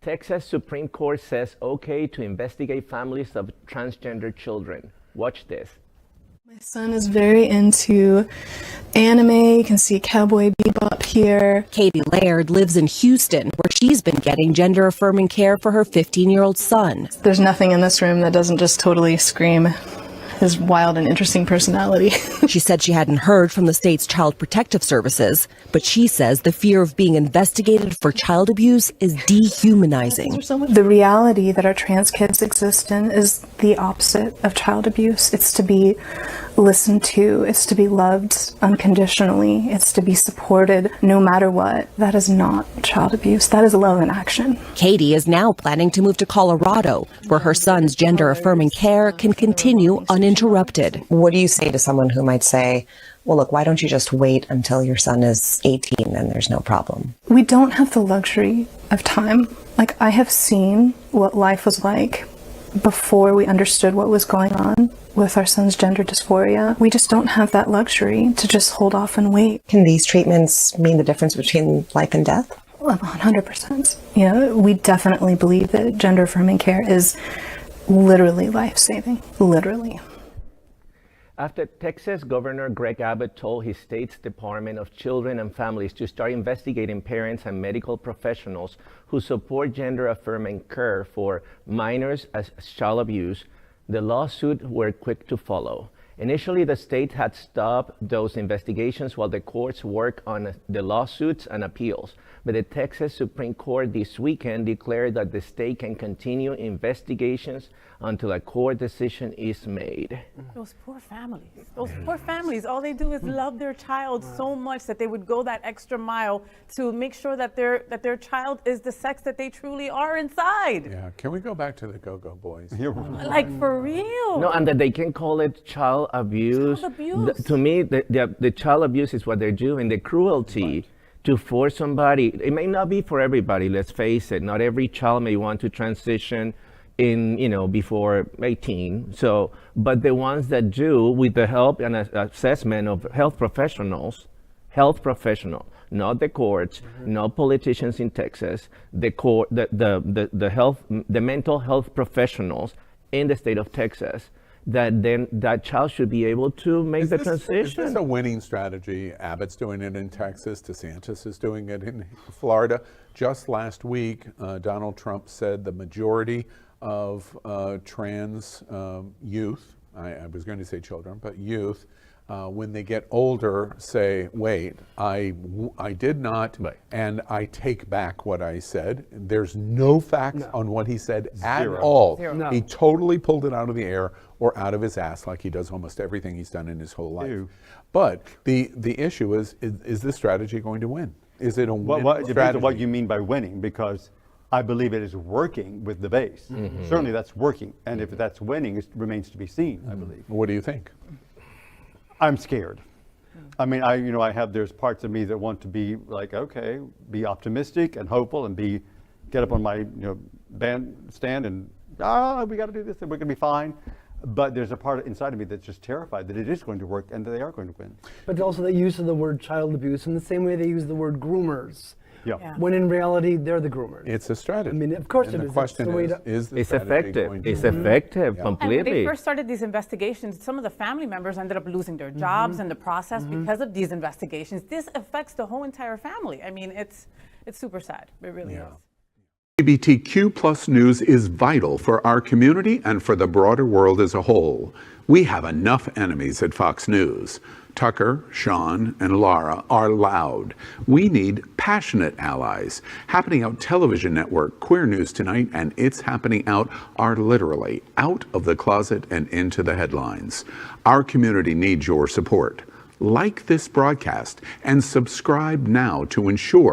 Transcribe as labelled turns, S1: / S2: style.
S1: Texas Supreme Court says okay to investigate families of transgender children. Watch this.
S2: My son is very into anime. You can see Cowboy Bebop here.
S3: Katie Laird lives in Houston, where she's been getting gender-affirming care for her 15-year-old son.
S2: There's nothing in this room that doesn't just totally scream his wild and interesting personality.
S3: She said she hadn't heard from the state's child protective services, but she says the fear of being investigated for child abuse is dehumanizing.
S2: The reality that our trans kids exist in is the opposite of child abuse. It's to be listened to, it's to be loved unconditionally, it's to be supported no matter what. That is not child abuse. That is love in action.
S3: Katie is now planning to move to Colorado, where her son's gender-affirming care can continue uninterrupted.
S4: What do you say to someone who might say, well, look, why don't you just wait until your son is 18 and there's no problem?
S2: We don't have the luxury of time. Like, I have seen what life was like before we understood what was going on with our son's gender dysphoria. We just don't have that luxury to just hold off and wait.
S4: Can these treatments mean the difference between life and death?
S2: 100%. You know, we definitely believe that gender-affirming care is literally life-saving. Literally.
S1: After Texas Governor Greg Abbott told his state's Department of Children and Families to start investigating parents and medical professionals who support gender-affirming care for minors as child abuse, the lawsuits were quick to follow. Initially, the state had stopped those investigations while the courts work on the lawsuits and appeals. But the Texas Supreme Court this weekend declared that the state can continue investigations until a court decision is made.
S5: Those poor families, all they do is love their child so much that they would go that extra mile to make sure that their child is the sex that they truly are inside.
S6: Yeah, can we go back to the Go-Go Boys?
S5: Like, for real.
S1: No, and that they can call it child abuse.
S5: Child abuse.
S1: To me, the child abuse is what they're doing, the cruelty to force somebody. It may not be for everybody, let's face it. Not every child may want to transition in, before 18. So, but the ones that do, with the help and assessment of health professionals, not the courts, not politicians in Texas, the mental health professionals in the state of Texas, that then that child should be able to make the transition.
S6: Is this a winning strategy? Abbott's doing it in Texas. DeSantis is doing it in Florida. Just last week, Donald Trump said the majority of trans youth, I was going to say children, but youth, when they get older, say, wait, I did not, and I take back what I said. There's no facts on what he said at all.
S7: No.
S6: He totally pulled it out of the air or out of his ass, like he does almost everything he's done in his whole life. But the issue is this strategy going to win? Is it a winning strategy?
S7: It depends on what you mean by winning, because I believe it is working with the base. Certainly that's working, and if that's winning, it remains to be seen, I believe.
S6: What do you think?
S7: I'm scared. I mean, there's parts of me that want to be like, okay, be optimistic and hopeful and get up on my bandstand and we got to do this and we're going to be fine. But there's a part inside of me that's just terrified that it is going to work and that they are going to win.
S8: But also the use of the word child abuse in the same way they use the word groomers.
S7: Yeah.
S8: When in reality, they're the groomers.
S6: It's a strategy.
S8: I mean, of course it is.
S6: The question is the
S1: it's
S6: strategy
S1: effective.
S6: going to
S1: It's
S6: win?
S1: effective,
S6: Yeah.
S1: completely.
S5: And when they first started these investigations, some of the family members ended up losing their jobs in the process because of these investigations. This affects the whole entire family. I mean, it's super sad. It really is.
S6: LGBTQ plus news is vital for our community and for the broader world as a whole. We have enough enemies at Fox News. Tucker, Sean, and Laura are loud. We need passionate allies. Happening Out Television Network, Queer News Tonight, and It's Happening Out are literally out of the closet and into the headlines. Our community needs your support. Like this broadcast and subscribe now to ensure